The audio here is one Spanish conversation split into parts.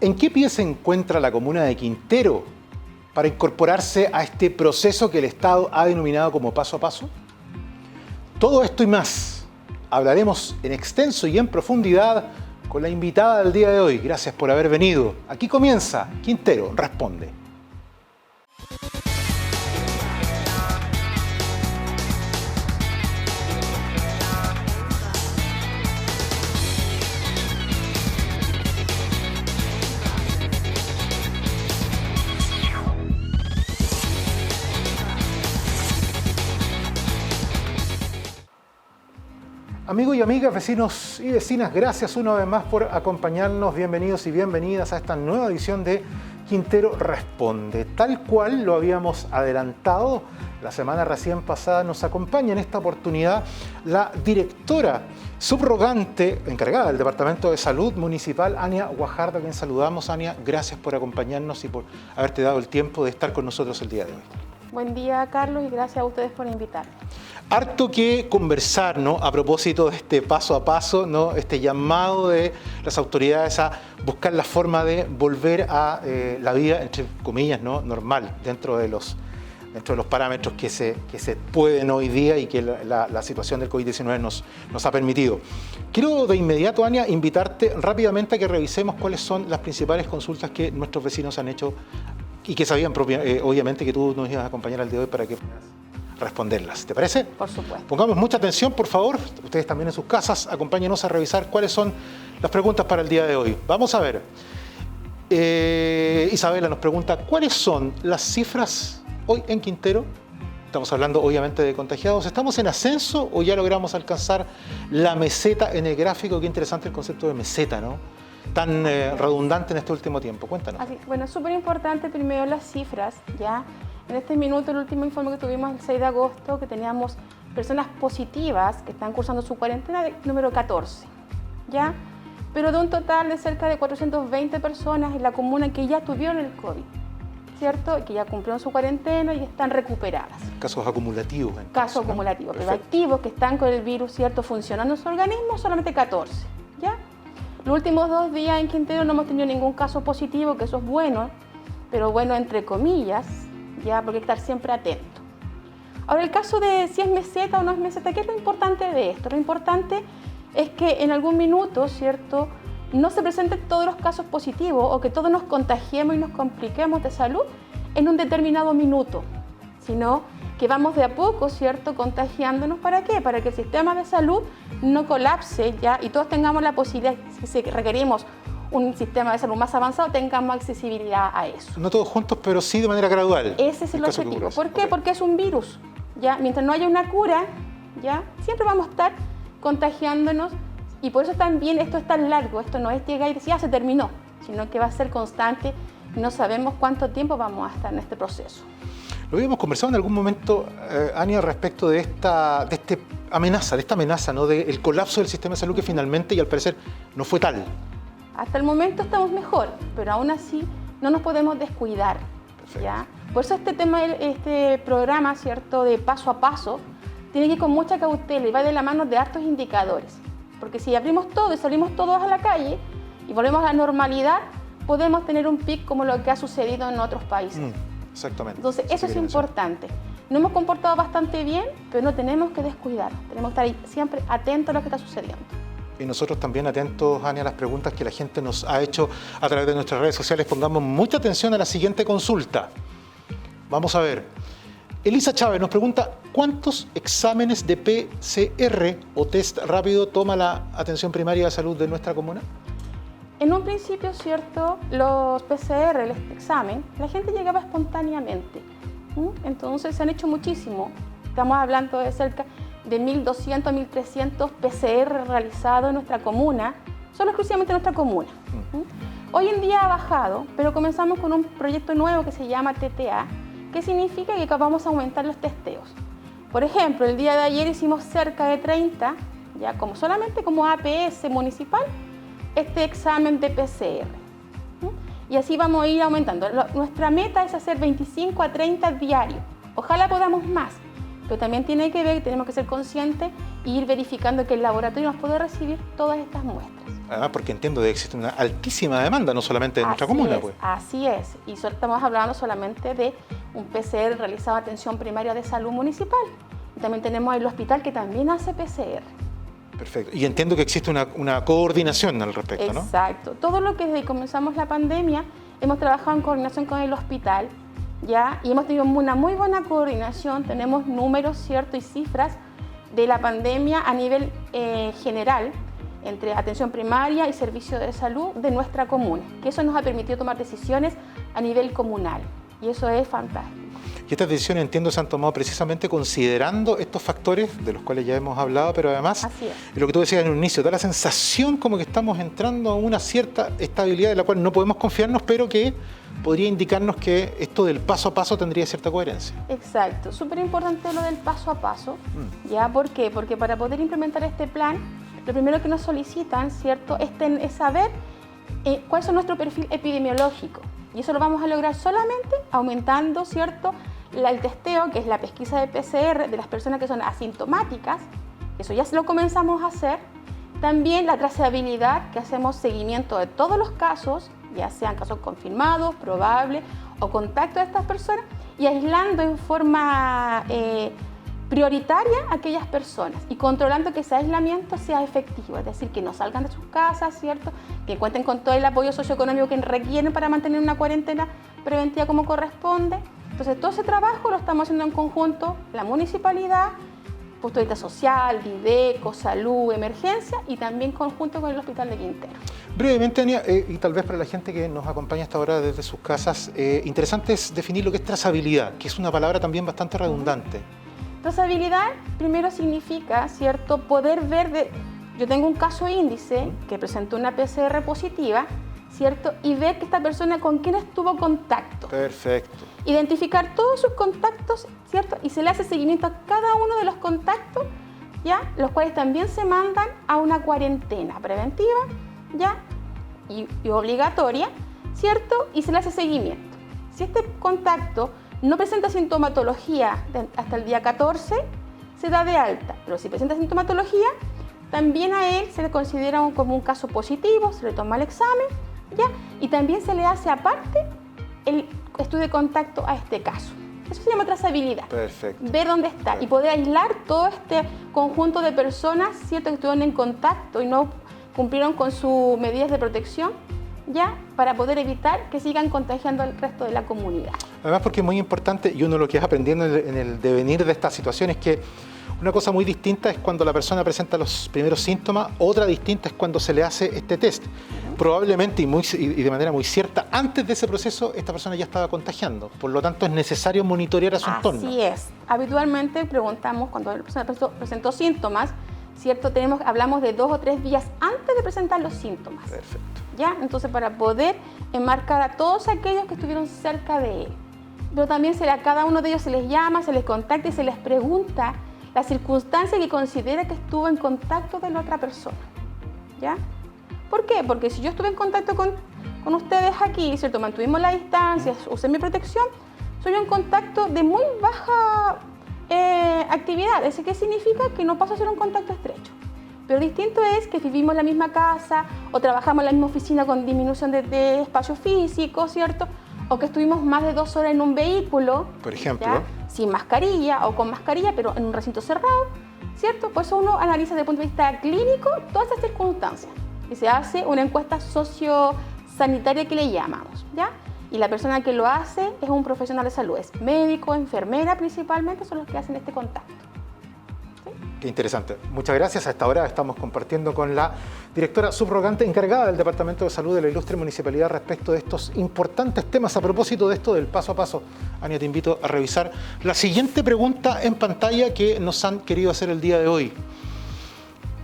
¿En qué pie se encuentra la comuna de Quintero para incorporarse a este proceso que el Estado ha denominado como paso a paso? Todo esto y más hablaremos en extenso y en profundidad con la invitada del día de hoy. Gracias por haber venido. Aquí comienza Quintero Responde. Amigos y amigas, vecinos y vecinas, gracias una vez más por acompañarnos. Bienvenidos y bienvenidas a esta nueva edición de Quintero Responde. Tal cual lo habíamos adelantado, la semana recién pasada nos acompaña en esta oportunidad la directora subrogante encargada del Departamento de Salud Municipal, Ania Guajardo, a quien saludamos. Ania, gracias por acompañarnos y por haberte dado el tiempo de estar con nosotros el día de hoy. Buen día, Carlos, y gracias a ustedes por invitarme. Harto que conversar, ¿no? A propósito de este paso a paso, ¿no? Este llamado de las autoridades a buscar la forma de volver a la vida, entre comillas, ¿no? Normal, dentro de los parámetros que se pueden hoy día y que la situación del COVID-19 nos ha permitido. Quiero de inmediato, Ania, invitarte rápidamente a que revisemos cuáles son las principales consultas que nuestros vecinos han hecho y que sabían obviamente que tú nos ibas a acompañar al día de hoy para que puedas responderlas. ¿Te parece? Por supuesto. Pongamos mucha atención, por favor. Ustedes también en sus casas, acompáñenos a revisar cuáles son las preguntas para el día de hoy. Vamos a ver. Isabela nos pregunta, ¿cuáles son las cifras hoy en Quintero? Estamos hablando obviamente de contagiados. ¿Estamos en ascenso o ya logramos alcanzar la meseta en el gráfico? Qué interesante el concepto de meseta, ¿no? Tan redundante en este último tiempo. Cuéntanos. Bueno, es súper importante primero las cifras, ¿ya? En este minuto, el último informe que tuvimos el 6 de agosto, que teníamos personas positivas que están cursando su cuarentena, número 14, ¿ya? Pero de un total de cerca de 420 personas en la comuna que ya tuvieron el COVID, ¿cierto? Que ya cumplieron su cuarentena y están recuperadas. Casos acumulativos. Casos acumulativos, pero activos que están con el virus, ¿cierto? Funcionando en su organismo, solamente 14, ¿ya? Los últimos 2 días en Quintero no hemos tenido ningún caso positivo, que eso es bueno, pero bueno, entre comillas, ya, porque hay que estar siempre atento. Ahora, el caso de si es meseta o no es meseta, ¿qué es lo importante de esto? Lo importante es que en algún minuto, ¿cierto?, no se presenten todos los casos positivos o que todos nos contagiemos y nos compliquemos de salud en un determinado minuto, sino que vamos de a poco, ¿cierto?, contagiándonos. ¿Para qué? Para que el sistema de salud no colapse, ¿ya?, y todos tengamos la posibilidad, si requerimos un sistema de salud más avanzado, tengamos accesibilidad a eso. No todos juntos, pero sí de manera gradual. Ese es el objetivo. ¿Por qué? Porque es un virus, ¿ya? Mientras no haya una cura, ¿ya?, siempre vamos a estar contagiándonos, y por eso también esto es tan largo. Esto no es llegar y decir, ya se terminó, sino que va a ser constante. No sabemos cuánto tiempo vamos a estar en este proceso. Lo habíamos conversado en algún momento, Ania, respecto de esta amenaza, ¿no?, del colapso del sistema de salud, que finalmente, y al parecer, no fue tal. Hasta el momento estamos mejor, pero aún así no nos podemos descuidar, ¿ya? Por eso este programa, ¿cierto?, de paso a paso, tiene que ir con mucha cautela y va de la mano de hartos indicadores. Porque si abrimos todo y salimos todos a la calle y volvemos a la normalidad, podemos tener un pic como lo que ha sucedido en otros países. Exactamente. Entonces, eso es importante. Nos hemos comportado bastante bien, pero no tenemos que descuidar. Tenemos que estar siempre atentos a lo que está sucediendo. Y nosotros también atentos, Ania, a las preguntas que la gente nos ha hecho a través de nuestras redes sociales. Pongamos mucha atención a la siguiente consulta. Vamos a ver. Elisa Chávez nos pregunta, ¿cuántos exámenes de PCR o test rápido toma la atención primaria de salud de nuestra comuna? En un principio, ¿cierto?, los PCR, el examen, la gente llegaba espontáneamente. Entonces se han hecho muchísimo. Estamos hablando de cerca de 1.200 a 1.300 PCR realizados en nuestra comuna, solo exclusivamente en nuestra comuna. Hoy en día ha bajado, pero comenzamos con un proyecto nuevo que se llama TTA, que significa que vamos a aumentar los testeos. Por ejemplo, el día de ayer hicimos cerca de 30, ya solamente como APS municipal, este examen de PCR. Y así vamos a ir aumentando. Nuestra meta es hacer 25 a 30 diarios. Ojalá podamos más, pero también tiene que ver, tenemos que ser conscientes ir verificando que el laboratorio nos puede recibir todas estas muestras. Además, porque entiendo que existe una altísima demanda, no solamente en nuestra comuna. Pues. Así es, y estamos hablando solamente de un PCR realizado en atención primaria de salud municipal. Y también tenemos el hospital que también hace PCR. Perfecto. Y entiendo que existe una coordinación al respecto, ¿no? Exacto. Todo lo que desde que comenzamos la pandemia hemos trabajado en coordinación con el hospital, ¿ya? Y hemos tenido una muy buena coordinación, tenemos números, ¿cierto? Y cifras de la pandemia a nivel general, entre atención primaria y servicio de salud de nuestra comuna, que eso nos ha permitido tomar decisiones a nivel comunal, y eso es fantástico. Y estas decisiones, entiendo, se han tomado precisamente considerando estos factores de los cuales ya hemos hablado, pero además, lo que tú decías en un inicio, da la sensación como que estamos entrando a una cierta estabilidad de la cual no podemos confiarnos, pero que podría indicarnos que esto del paso a paso tendría cierta coherencia. Exacto, súper importante lo del paso a paso, ¿ya? ¿Por qué? Porque para poder implementar este plan, lo primero que nos solicitan, ¿cierto?, es saber cuál es nuestro perfil epidemiológico. Y eso lo vamos a lograr solamente aumentando, ¿cierto?, el testeo, que es la pesquisa de PCR de las personas que son asintomáticas. Eso ya lo comenzamos a hacer. También la trazabilidad, que hacemos seguimiento de todos los casos, ya sean casos confirmados, probables o contacto de estas personas, y aislando en forma prioritaria a aquellas personas y controlando que ese aislamiento sea efectivo, es decir, que no salgan de sus casas, ¿cierto?, que cuenten con todo el apoyo socioeconómico que requieren para mantener una cuarentena preventiva como corresponde. Entonces, todo ese trabajo lo estamos haciendo en conjunto, la municipalidad, punto de vista social, Videco, salud, emergencia, y también conjunto con el Hospital de Quintero. Brevemente, Ania, y tal vez para la gente que nos acompaña hasta ahora desde sus casas, interesante es definir lo que es trazabilidad, que es una palabra también bastante redundante. Trazabilidad primero significa, ¿cierto?, poder ver, yo tengo un caso índice que presentó una PCR positiva, ¿cierto?, y ver que esta persona con quién estuvo en contacto. Perfecto. Identificar todos sus contactos, ¿cierto?, y se le hace seguimiento a cada uno de los contactos, ¿ya?, los cuales también se mandan a una cuarentena preventiva, ¿ya?, y obligatoria, ¿cierto?, y se le hace seguimiento. Si este contacto no presenta sintomatología hasta el día 14, se da de alta, pero si presenta sintomatología, también a él se le considera como un caso positivo, se le toma el examen, ¿ya?, y también se le hace aparte el estudio de contacto a este caso. Eso se llama trazabilidad. Perfecto. Ver dónde está y poder aislar todo este conjunto de personas, ¿cierto?, que estuvieron en contacto y no cumplieron con sus medidas de protección, ya, para poder evitar que sigan contagiando al resto de la comunidad. Además, porque es muy importante, y uno lo que es aprendiendo en el devenir de esta situación es que una cosa muy distinta es cuando la persona presenta los primeros síntomas, otra distinta es cuando se le hace este test. Probablemente y de manera muy cierta, antes de ese proceso, esta persona ya estaba contagiando. Por lo tanto, es necesario monitorear a su entorno. Así es. Habitualmente preguntamos cuando la persona presentó síntomas, ¿cierto? Hablamos de 2 o 3 días antes de presentar los síntomas. Perfecto. ¿Ya? Entonces, para poder enmarcar a todos aquellos que estuvieron cerca de él. Pero también a cada uno de ellos se les llama, se les contacta y se les pregunta la circunstancia que considera que estuvo en contacto de la otra persona. ¿Ya? ¿Por qué? Porque si yo estuve en contacto con ustedes aquí, ¿cierto?, mantuvimos la distancia, usé mi protección, soy un contacto de muy baja actividad. ¿Eso qué significa? Que no paso a ser un contacto estrecho. Pero distinto es que vivimos en la misma casa o trabajamos en la misma oficina con disminución de espacio físico, ¿cierto? O que estuvimos más de 2 horas en un vehículo, por ejemplo, ¿ya?, sin mascarilla o con mascarilla, pero en un recinto cerrado, ¿cierto? Pues uno analiza desde el punto de vista clínico todas esas circunstancias y se hace una encuesta sociosanitaria que le llamamos, ¿ya? Y la persona que lo hace es un profesional de salud, es médico, enfermera principalmente, son los que hacen este contacto. Qué interesante. Muchas gracias. A esta hora estamos compartiendo con la directora subrogante encargada del Departamento de Salud de la Ilustre Municipalidad respecto de estos importantes temas. A propósito de esto del paso a paso, Ania, te invito a revisar la siguiente pregunta en pantalla que nos han querido hacer el día de hoy.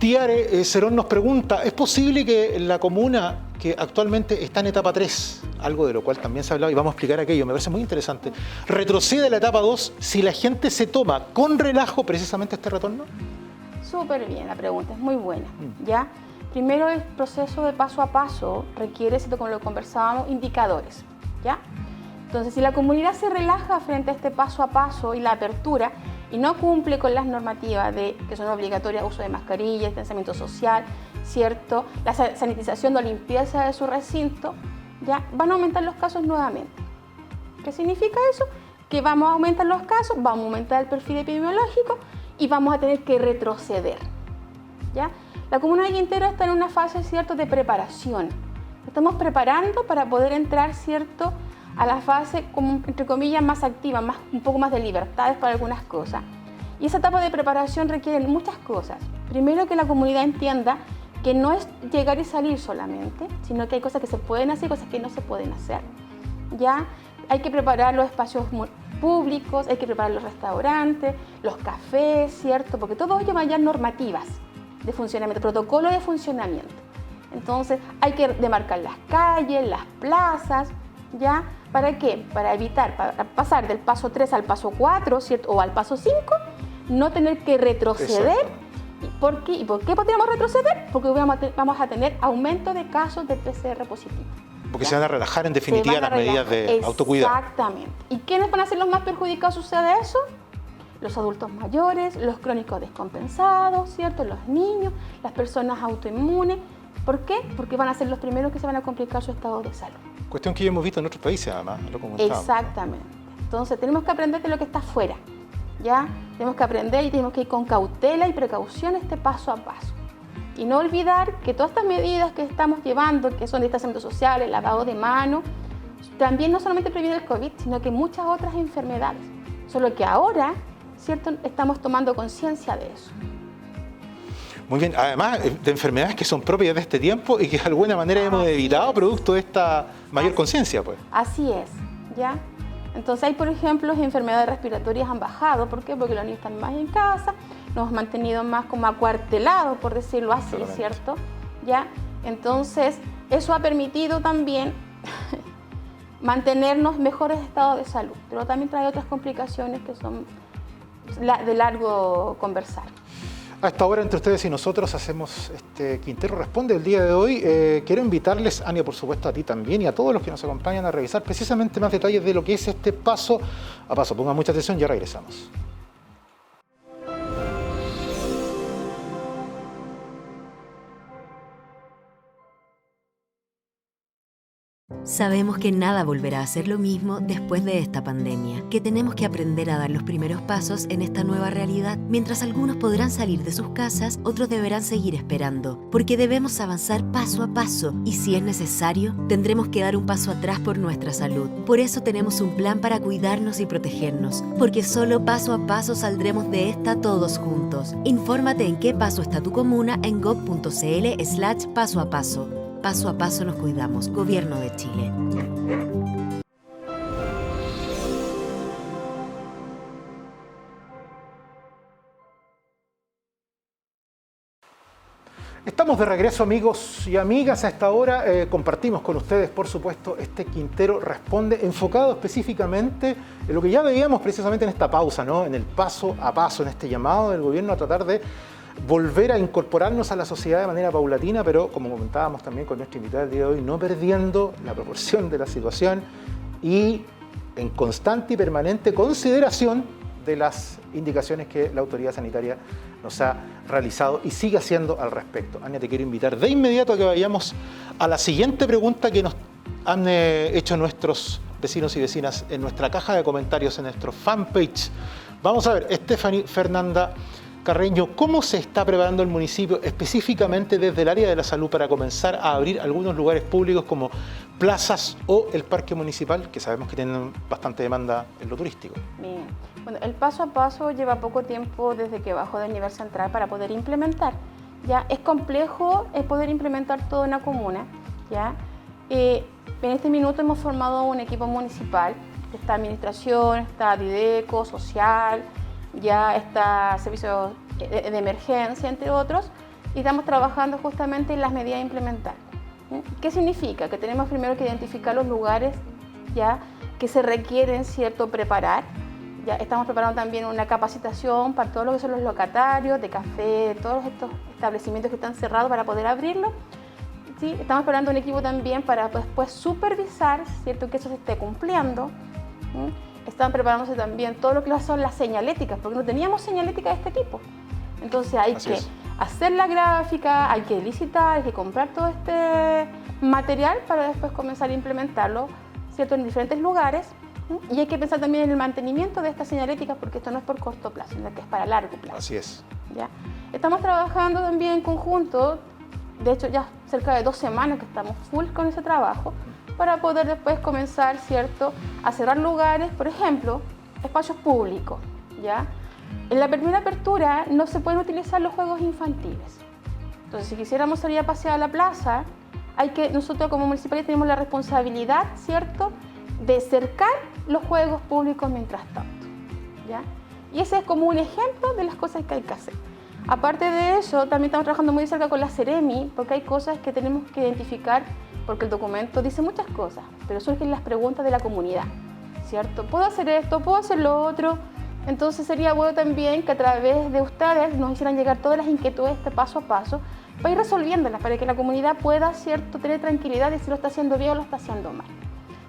Tiare Cerón nos pregunta, ¿es posible que la comuna que actualmente está en etapa 3, algo de lo cual también se ha hablado y vamos a explicar aquello, me parece muy interesante, retrocede a la etapa 2 si la gente se toma con relajo precisamente este retorno? Súper bien, la pregunta es muy buena, ¿ya? Primero, el proceso de paso a paso requiere, como lo conversábamos, indicadores, ¿ya? Entonces, si la comunidad se relaja frente a este paso a paso y la apertura y no cumple con las normativas que son obligatorias, uso de mascarilla, distanciamiento social, ¿cierto? La sanitización o limpieza de su recinto, ya van a aumentar los casos nuevamente. ¿Qué significa eso? Que vamos a aumentar los casos, vamos a aumentar el perfil epidemiológico y vamos a tener que retroceder, ¿ya? La comuna de Quintero está en una fase, ¿cierto?, de preparación. Estamos preparando para poder entrar, ¿cierto?, a la fase, como, entre comillas, más activa, un poco más de libertades para algunas cosas. Y esa etapa de preparación requiere muchas cosas. Primero, que la comunidad entienda que no es llegar y salir solamente, sino que hay cosas que se pueden hacer y cosas que no se pueden hacer. Ya hay que preparar los espacios públicos, hay que preparar los restaurantes, los cafés, ¿cierto? Porque todo ello llevan ya normativas de funcionamiento, protocolo de funcionamiento. Entonces, hay que demarcar las calles, las plazas, ¿ya? ¿Para qué? Para evitar, para pasar del paso 3 al paso 4, ¿cierto? O al paso 5, no tener que retroceder. ¿Por qué? ¿Y por qué podríamos retroceder? Porque vamos a tener aumento de casos de PCR positivo. Porque ¿ya? Se van a relajar en definitiva las medidas de autocuidado. Exactamente. ¿Y quiénes van a ser los más perjudicados si sucede eso? Los adultos mayores, los crónicos descompensados, ¿cierto? Los niños, las personas autoinmunes. ¿Por qué? Porque van a ser los primeros que se van a complicar su estado de salud. Cuestión que ya hemos visto en otros países, además, lo comentábamos. Exactamente. Entonces, tenemos que aprender de lo que está afuera, ¿ya? Tenemos que aprender y tenemos que ir con cautela y precaución este paso a paso. Y no olvidar que todas estas medidas que estamos llevando, que son distanciamiento social, el lavado de manos, también no solamente previenen el COVID, sino que muchas otras enfermedades. Solo que ahora, ¿cierto?, estamos tomando conciencia de eso. Muy bien, además de enfermedades que son propias de este tiempo y que de alguna manera hemos evitado producto de esta mayor conciencia, pues. Así es, ¿ya? Entonces hay, por ejemplo, enfermedades respiratorias han bajado. ¿Por qué? Porque los niños están más en casa, nos hemos mantenido más como acuartelados, por decirlo así, ¿cierto? ¿Ya? Entonces, eso ha permitido también mantenernos mejores estados de salud, pero también trae otras complicaciones que son de largo conversar. A esta hora, entre ustedes y nosotros, hacemos Quintero Responde el día de hoy. Quiero invitarles, Ania, por supuesto, a ti también y a todos los que nos acompañan a revisar precisamente más detalles de lo que es este paso a paso. Pongan mucha atención, ya regresamos. Sabemos que nada volverá a ser lo mismo después de esta pandemia, que tenemos que aprender a dar los primeros pasos en esta nueva realidad. Mientras algunos podrán salir de sus casas, otros deberán seguir esperando, porque debemos avanzar paso a paso y si es necesario, tendremos que dar un paso atrás por nuestra salud. Por eso tenemos un plan para cuidarnos y protegernos, porque solo paso a paso saldremos de esta todos juntos. Infórmate en qué paso está tu comuna en gov.cl/paso a paso. Paso a paso nos cuidamos. Gobierno de Chile. Estamos de regreso, amigos y amigas. A esta hora compartimos con ustedes, por supuesto, este Quintero Responde, enfocado específicamente en lo que ya veíamos precisamente en esta pausa, ¿no? En el paso a paso, en este llamado del gobierno a tratar de volver a incorporarnos a la sociedad de manera paulatina, pero como comentábamos también con nuestra invitada del día de hoy, no perdiendo la proporción de la situación y en constante y permanente consideración de las indicaciones que la autoridad sanitaria nos ha realizado y sigue haciendo al respecto. Ania, te quiero invitar de inmediato a que vayamos a la siguiente pregunta que nos han hecho nuestros vecinos y vecinas en nuestra caja de comentarios, en nuestro fanpage. Vamos a ver, Stephanie Fernanda Carreño, ¿cómo se está preparando el municipio específicamente desde el área de la salud para comenzar a abrir algunos lugares públicos como plazas o el parque municipal, que sabemos que tienen bastante demanda en lo turístico? Bien, bueno, el paso a paso lleva poco tiempo desde que bajó del nivel central para poder implementar. Ya es complejo poder implementar todo en la comuna. Ya en este minuto hemos formado un equipo municipal, está administración, está Dideco, social, ya está servicios de emergencia, entre otros, y estamos trabajando justamente en las medidas a implementar. ¿Qué significa? Que tenemos primero que identificar los lugares ya que se requieren, ¿cierto?, preparar. Ya estamos preparando también una capacitación para todos los que son los locatarios de café, todos estos establecimientos que están cerrados para poder abrirlo. ¿sí? Estamos preparando un equipo también para después supervisar, ¿cierto?, que eso se esté cumpliendo. Están preparándose también todo lo que son las señaléticas, porque no teníamos señalética de este tipo. Entonces hay que hacer la gráfica, hay que licitar, hay que comprar todo este material para después comenzar a implementarlo, ¿cierto?, en diferentes lugares. Y hay que pensar también en el mantenimiento de estas señaléticas, porque esto no es por corto plazo, sino que es para largo plazo. Así es. ¿Ya? Estamos trabajando también en conjunto, de hecho ya cerca de 2 semanas que estamos full con ese trabajo, para poder después comenzar, ¿cierto?, a cerrar lugares, por ejemplo, espacios públicos, ¿ya? En la primera apertura no se pueden utilizar los juegos infantiles. Entonces, si quisiéramos salir a pasear a la plaza, nosotros como municipalidad tenemos la responsabilidad, ¿cierto?, de cercar los juegos públicos mientras tanto, ¿ya? Y ese es como un ejemplo de las cosas que hay que hacer. Aparte de eso, también estamos trabajando muy cerca con la Seremi, porque hay cosas que tenemos que identificar, porque el documento dice muchas cosas, pero surgen las preguntas de la comunidad, ¿cierto? ¿Puedo hacer esto? ¿Puedo hacer lo otro? Entonces sería bueno también que a través de ustedes nos hicieran llegar todas las inquietudes paso a paso, para ir resolviéndolas, para que la comunidad pueda, ¿cierto?, tener tranquilidad de si lo está haciendo bien o lo está haciendo mal.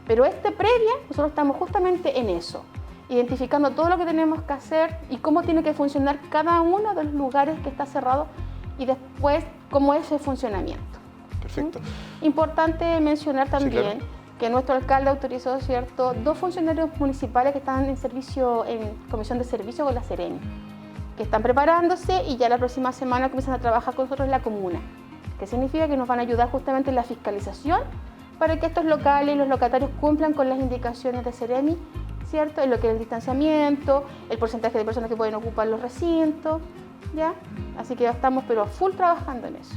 Pero previa, nosotros estamos justamente en eso, identificando todo lo que tenemos que hacer y cómo tiene que funcionar cada uno de los lugares que está cerrado y después cómo es el funcionamiento. Perfecto. Importante mencionar también que nuestro alcalde autorizó, ¿cierto?, 2 funcionarios municipales que están en comisión de servicio con la Seremi, que están preparándose y ya la próxima semana comienzan a trabajar con nosotros en la comuna, que significa que nos van a ayudar justamente en la fiscalización para que estos locales y los locatarios cumplan con las indicaciones de Seremi, ¿cierto?, en lo que es el distanciamiento, el porcentaje de personas que pueden ocupar los recintos, ¿ya? Así que ya estamos pero full trabajando en eso.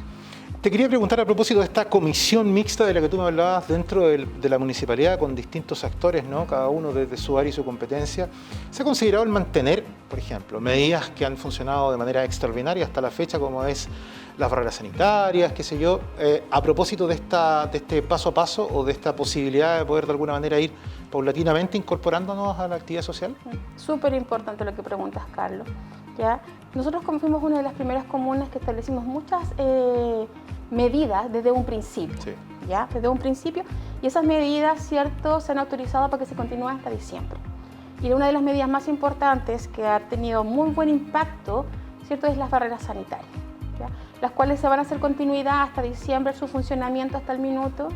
Te quería preguntar a propósito de esta comisión mixta de la que tú me hablabas dentro de la municipalidad con distintos actores, ¿no?, cada uno desde su área y su competencia. ¿Se ha considerado el mantener, por ejemplo, medidas que han funcionado de manera extraordinaria hasta la fecha, como es las barreras sanitarias, qué sé yo, a propósito de este paso a paso o de esta posibilidad de poder de alguna manera ir paulatinamente incorporándonos a la actividad social? Súper importante lo que preguntas, Carlos, ¿ya? Nosotros como fuimos una de las primeras comunas que establecimos muchas medidas desde un principio, ¿ya? Desde un principio, y esas medidas, ¿cierto?, se han autorizado para que se continúen hasta diciembre. Y una de las medidas más importantes que ha tenido muy buen impacto, ¿cierto?, es las barreras sanitarias, ¿ya?, las cuales se van a hacer continuidad hasta diciembre, su funcionamiento hasta el minuto,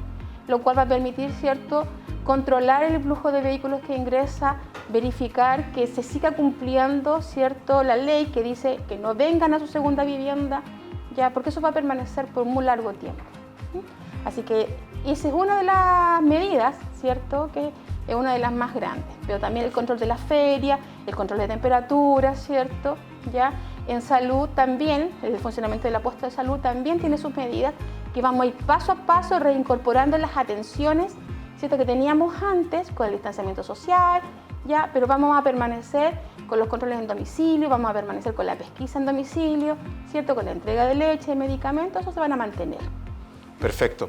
lo cual va a permitir, ¿cierto?, controlar el flujo de vehículos que ingresa, verificar que se siga cumpliendo, ¿cierto?, la ley que dice que no vengan a su segunda vivienda, ya, porque eso va a permanecer por muy largo tiempo. Así que esa es una de las medidas, ¿cierto?, que es una de las más grandes, pero también el control de la feria, el control de temperatura, ¿cierto?, ya. En salud también, el funcionamiento de la posta de salud también tiene sus medidas que vamos a ir paso a paso reincorporando las atenciones, ¿cierto?, que teníamos antes con el distanciamiento social, ya, pero vamos a permanecer con los controles en domicilio, vamos a permanecer con la pesquisa en domicilio, ¿cierto?, con la entrega de leche, de medicamentos, eso se van a mantener. Perfecto.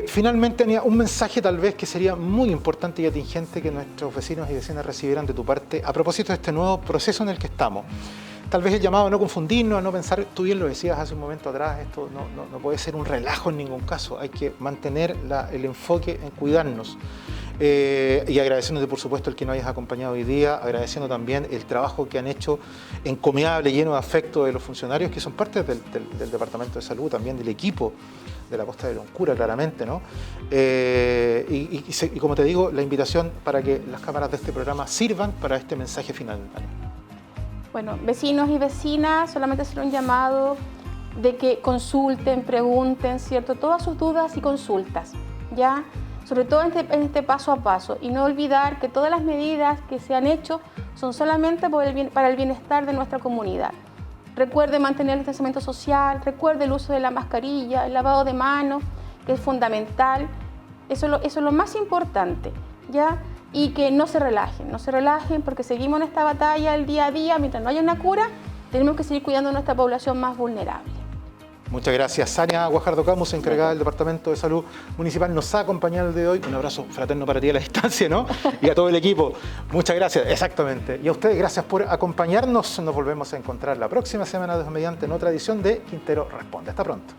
Finalmente, Ania, un mensaje tal vez que sería muy importante y atingente que nuestros vecinos y vecinas recibieran de tu parte a propósito de este nuevo proceso en el que estamos. Tal vez el llamado a no confundirnos, a no pensar, tú bien lo decías hace un momento atrás, esto no puede ser un relajo en ningún caso, hay que mantener el enfoque en cuidarnos. Y agradeciéndote por supuesto el que nos hayas acompañado hoy día, agradeciendo también el trabajo que han hecho encomiable, lleno de afecto de los funcionarios que son parte del Departamento de Salud, también del equipo de la Costa de Loncura, claramente, ¿no? Y como te digo, la invitación para que las cámaras de este programa sirvan para este mensaje final. Bueno, vecinos y vecinas, solamente hacer un llamado de que consulten, pregunten, ¿cierto?, todas sus dudas y consultas, ¿ya? Sobre todo en este paso a paso, y no olvidar que todas las medidas que se han hecho son solamente para el bienestar de nuestra comunidad. Recuerde mantener el distanciamiento social, recuerde el uso de la mascarilla, el lavado de manos, que es fundamental. Eso es lo más importante, ¿ya? Y que no se relajen porque seguimos en esta batalla el día a día. Mientras no haya una cura, tenemos que seguir cuidando a nuestra población más vulnerable. Muchas gracias. Ania Guajardo Camus, encargada del Departamento de Salud Municipal, nos ha acompañado el día de hoy. Un abrazo fraterno para ti a la distancia, ¿no? Y a todo el equipo. Muchas gracias, exactamente. Y a ustedes, gracias por acompañarnos. Nos volvemos a encontrar la próxima semana, Dios mediante, en otra edición de Quintero Responde. Hasta pronto.